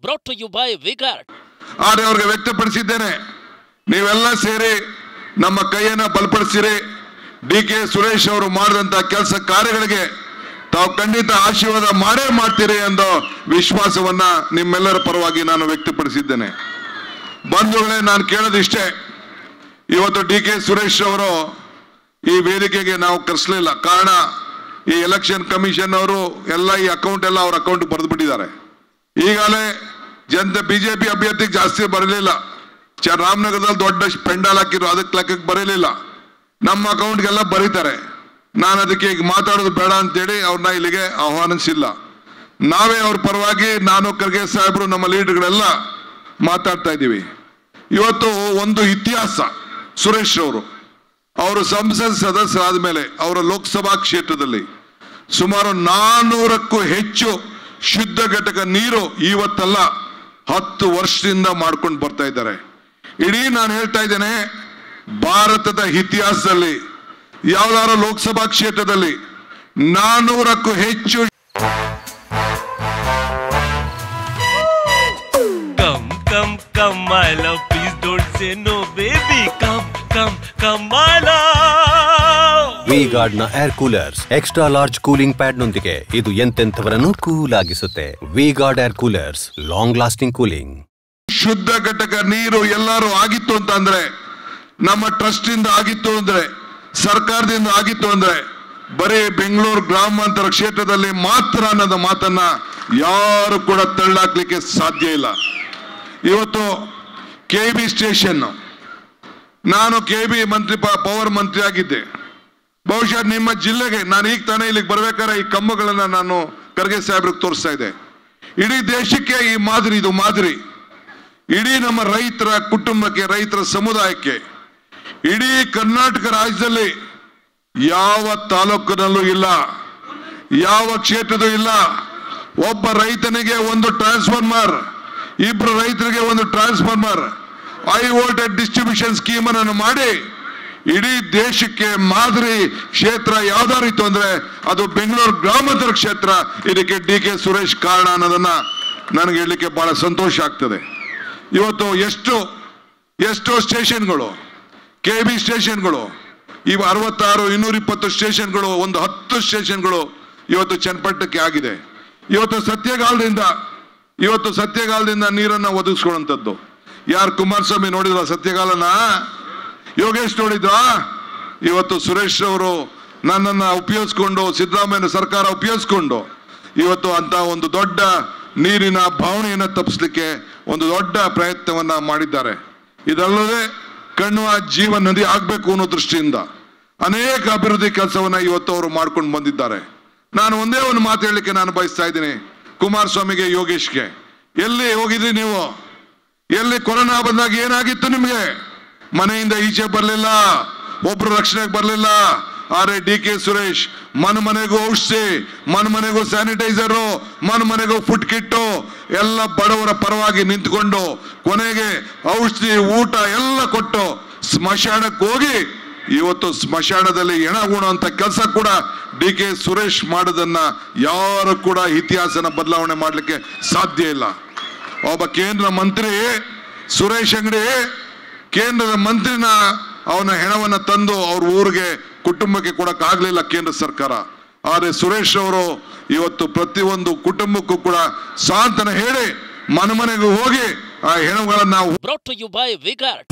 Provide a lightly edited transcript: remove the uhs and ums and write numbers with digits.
Brought to you by Vigard. ಆದರೆ ಅವರಿಗೆ ವ್ಯಕ್ತಪಡಿಸಿದ್ದೇನೆ, ನೀವೆಲ್ಲ ಸೇರಿ ನಮ್ಮ ಕೈಯನ್ನು ಬಲಪಡಿಸಿರಿ. ಡಿ.ಕೆ. ಸುರೇಶ್ ಅವರು ಮಾಡಿದಂತ ಕೆಲಸ ಕಾರ್ಯಗಳಿಗೆ ತಾವು ಖಂಡಿತ ಆಶೀರ್ವಾದ ಮಾಡೇ ಮಾಡ್ತೀರಿ ಎಂದ ವಿಶ್ವಾಸವನ್ನ ನಿಮ್ಮೆಲ್ಲರ ಪರವಾಗಿ ನಾನು ವ್ಯಕ್ತಪಡಿಸಿದ್ದೇನೆ. ಬಂಧುಗಳೇ, ನಾನು ಕೇಳೋದಿಷ್ಟೇ, ಇವತ್ತು ಡಿ.ಕೆ. ಸುರೇಶ್ ಅವರು ಈ ವೇದಿಕೆಗೆ ನಾವು ಕರೆಸಲಿಲ್ಲ. ಕಾರಣ, ಈ ಎಲೆಕ್ಷನ್ ಕಮಿಷನ್ ಅವರು ಎಲ್ಲ ಈ ಅಕೌಂಟ್ ಎಲ್ಲ ಅವ್ರ ಅಕೌಂಟ್ ಬರೆದು ಬಿಟ್ಟಿದ್ದಾರೆ. ಈಗಾಗಲೇ ಜನತೆ ಬಿಜೆಪಿ ಅಭ್ಯರ್ಥಿಗೆ ಜಾಸ್ತಿ ಬರಲಿಲ್ಲ. ರಾಮನಗರದಲ್ಲಿ ದೊಡ್ಡ ಪೆಂಡಾಲ್ ಹಾಕಿದ್ರು, ಅದಕ್ಕೆ ಲೆಕ್ಕಕ್ಕೆ ಬರಲಿಲ್ಲ. ನಮ್ಮ ಅಕೌಂಟ್ಗೆಲ್ಲ ಬರೀತಾರೆ. ನಾನು ಅದಕ್ಕೆ ಈಗ ಮಾತಾಡೋದು ಬೇಡ ಅಂತೇಳಿ ಅವ್ರನ್ನ ಇಲ್ಲಿಗೆ ಆಹ್ವಾನಿಸಿಲ್ಲ. ನಾವೇ ಅವ್ರ ಪರವಾಗಿ ನಾನು, ಖರ್ಗೆ ಸಾಹೇಬರು, ನಮ್ಮ ಲೀಡರ್ಗಳೆಲ್ಲ ಮಾತಾಡ್ತಾ ಇದ್ದೀವಿ. ಇವತ್ತು ಒಂದು ಇತಿಹಾಸ. ಸುರೇಶ್ ಅವರು ಸಂಸತ್ ಸದಸ್ಯರಾದ ಮೇಲೆ ಅವರ ಲೋಕಸಭಾ ಕ್ಷೇತ್ರದಲ್ಲಿ ಸುಮಾರು 400ಕ್ಕೂ ಹೆಚ್ಚು ಶುದ್ಧ ಘಟಕ ನೀರು ಇವತ್ತಲ್ಲ 10 ವರ್ಷದಿಂದ ಮಾಡ್ಕೊಂಡು ಬರ್ತಾ ಇದ್ದಾರೆ. ಇಡೀ ನಾನು ಹೇಳ್ತಾ ಇದ್ದೇನೆ, ಭಾರತದ ಇತಿಹಾಸದಲ್ಲಿ ಯಾವ್ದಾದ್ರು ಲೋಕಸಭಾ ಕ್ಷೇತ್ರದಲ್ಲಿ 400ಕ್ಕೂ ಹೆಚ್ಚು Come my love, please don't say no baby. Come my love. V-Guard ನ air coolers extra large cooling pad ನೊಂದಿಗೆ ಇದು ಎಂತೆಂಥವರನ್ನು ಕೂಲ್ ಆಗಿಸುತ್ತೆ. V-Guard air coolers, long lasting cooling. ಶುದ್ಧ ಘಟಕ ನೀರು ಎಲ್ಲರೂ ಆಗಿತ್ತು ಅಂತ ಅಂದ್ರೆ, ನಮ್ಮ ಟ್ರಸ್ಟ್ ಇಂದ ಆಗಿತ್ತು ಅಂದ್ರೆ, ಸರ್ಕಾರದಿಂದ ಆಗಿತ್ತು ಅಂದ್ರೆ ಬರೀ ಬೆಂಗಳೂರು ಗ್ರಾಮಾಂತರ ಕ್ಷೇತ್ರದಲ್ಲಿ ಮಾತ್ರ ಅನ್ನೋದ ಮಾತನ್ನ ಯಾರು ಕೂಡ ತಳ್ಳಾಕ್ಲಿಕ್ಕೆ ಸಾಧ್ಯ ಇಲ್ಲ. ಇವತ್ತು KB ಸ್ಟೇಷನ್, ನಾನು KB ಮಂತ್ರಿ, ಪವರ್ ಮಂತ್ರಿ ಆಗಿದ್ದೆ. ಬಹುಶಃ ನಿಮ್ಮ ಜಿಲ್ಲೆಗೆ ನಾನು ಈಗ ತಾನೇ ಇಲ್ಲಿಗೆ ಬರ್ಬೇಕಾದ್ರೆ ಈ ಕಂಬಗಳನ್ನ ನಾನು ಖರ್ಗೆ ಸಾಹೇಬ್ರಿಗೆ ತೋರಿಸ್ತಾ ಇದ್ದೆ. ಇಡೀ ದೇಶಕ್ಕೆ ಈ ಮಾದರಿ, ಇದು ಮಾದರಿ. ಇಡೀ ನಮ್ಮ ರೈತರ ಕುಟುಂಬಕ್ಕೆ, ರೈತರ ಸಮುದಾಯಕ್ಕೆ, ಇಡೀ ಕರ್ನಾಟಕ ರಾಜ್ಯದಲ್ಲಿ ಯಾವ ತಾಲೂಕಿನಲ್ಲೂ ಇಲ್ಲ, ಯಾವ ಕ್ಷೇತ್ರದೂ ಇಲ್ಲ. ಒಬ್ಬ ರೈತನಿಗೆ ಒಂದು ಟ್ರಾನ್ಸ್ಫಾರ್ಮರ್, ಇಬ್ರು ರೈತರಿಗೆ ಒಂದು transformer, high voltage distribution scheme ಅನ್ನು ಮಾಡಿ ಇಡೀ ದೇಶಕ್ಕೆ ಮಾದರಿ ಕ್ಷೇತ್ರ ಯಾವ್ದಾರು ಇತ್ತು ಅಂದ್ರೆ ಅದು ಬೆಂಗಳೂರು ಗ್ರಾಮಾಂತರ ಕ್ಷೇತ್ರ. ಇದಕ್ಕೆ ಡಿ.ಕೆ. ಸುರೇಶ್ ಕಾರಣ ಅನ್ನೋದನ್ನ ನನಗೆ ಹೇಳಲಿಕ್ಕೆ ಬಹಳ ಸಂತೋಷ ಆಗ್ತದೆ. ಇವತ್ತು ಎಷ್ಟೋ ಸ್ಟೇಷನ್ಗಳು, KB ಸ್ಟೇಷನ್ಗಳು, ಇವು 66, 220 ಸ್ಟೇಷನ್ಗಳು, ಒಂದು 10 ಸ್ಟೇಷನ್ಗಳು ಇವತ್ತು ಚನ್ನಪಟ್ಟಣಕ್ಕೆ ಆಗಿದೆ. ಇವತ್ತು ಸತ್ಯಗಾಲದಿಂದ ನೀರನ್ನ ಒದಗಿಸ್ಕೊಳ್ಳುವಂಥದ್ದು ಯಾರು? ಕುಮಾರಸ್ವಾಮಿ ನೋಡಿದ್ರ ಸತ್ಯಗಾಲನ? ಯೋಗೇಶ್ ನೋಡಿದ್ರ? ಇವತ್ತು ಸುರೇಶ್ ಅವರು ನನ್ನನ್ನು ಉಪಯೋಗಿಸ್ಕೊಂಡು, ಸಿದ್ದರಾಮಯ್ಯ ಸರ್ಕಾರ ಉಪಯೋಗಿಸ್ಕೊಂಡು ಇವತ್ತು ಅಂತ ಒಂದು ದೊಡ್ಡ ನೀರಿನ ಭಾವನೆಯನ್ನು ತಪ್ಪಿಸ್ಲಿಕ್ಕೆ ಒಂದು ದೊಡ್ಡ ಪ್ರಯತ್ನವನ್ನ ಮಾಡಿದ್ದಾರೆ. ಇದಲ್ಲದೆ ಕಣ್ಣುವ ಜೀವ ನದಿ ಆಗ್ಬೇಕು ಅನ್ನೋ ದೃಷ್ಟಿಯಿಂದ ಅನೇಕ ಅಭಿವೃದ್ಧಿ ಕೆಲಸವನ್ನ ಇವತ್ತು ಅವರು ಮಾಡ್ಕೊಂಡು ಬಂದಿದ್ದಾರೆ. ನಾನು ಒಂದೇ ಒಂದು ಮಾತು ಹೇಳಲಿಕ್ಕೆ ನಾನು ಬಯಸ್ತಾ ಇದ್ದೀನಿ, ಕುಮಾರಸ್ವಾಮಿಗೆ, ಯೋಗೇಶ್ಗೆ, ಎಲ್ಲಿ ಹೋಗಿದ್ರಿ ನೀವು? ಎಲ್ಲಿ ಕೊರೋನಾ ಬಂದಾಗ ಏನಾಗಿತ್ತು ನಿಮ್ಗೆ? ಮನೆಯಿಂದ ಈಚೆ ಬರಲಿಲ್ಲ, ಒಬ್ರು ರಕ್ಷಣೆಗೆ ಬರಲಿಲ್ಲ. ಆದ್ರೆ ಡಿ.ಕೆ. ಸುರೇಶ್ ಮನೆಗೂ ಔಷಧಿ, ಮನೆಗೂ ಸ್ಯಾನಿಟೈಸರು, ಮನೆಗೂ ಫುಡ್ ಕಿಟ್ಟು ಎಲ್ಲ ಬಡವರ ಪರವಾಗಿ ನಿಂತ್ಕೊಂಡು ಕೊನೆಗೆ ಔಷಧಿ, ಊಟ ಎಲ್ಲ ಕೊಟ್ಟು ಸ್ಮಶಾನಕ್ಕೆ ಹೋಗಿ ಇವತ್ತು ಸ್ಮಶಾನದಲ್ಲಿ ಹೆಣ ಉಣುವಂತ ಕೆಲಸ ಕೂಡ ಡಿ.ಕೆ. ಸುರೇಶ್ ಮಾಡೋದನ್ನ ಯಾರು ಕೂಡ ಇತಿಹಾಸನ ಬದಲಾವಣೆ ಮಾಡಲಿಕ್ಕೆ ಸಾಧ್ಯ ಇಲ್ಲ. ಒಬ್ಬ ಕೇಂದ್ರ ಮಂತ್ರಿ ಸುರೇಶ್ ಅಂಗಡಿ ಕೇಂದ್ರದ ಮಂತ್ರಿನ ಅವನ ಹೆಣವನ್ನ ತಂದು ಅವ್ರ ಊರಿಗೆ, ಕುಟುಂಬಕ್ಕೆ ಕೊಡಕ್ಕಾಗ್ಲಿಲ್ಲ ಕೇಂದ್ರ ಸರ್ಕಾರ. ಆದ್ರೆ ಸುರೇಶ್ ಅವರು ಇವತ್ತು ಪ್ರತಿಯೊಂದು ಕುಟುಂಬಕ್ಕೂ ಕೂಡ ಸಾಂತ್ವನ ಹೇಳಿ ಮನೆಗೂ ಹೋಗಿ ಆ ಹೆಣಗಳನ್ನ Brought to you by Vigard.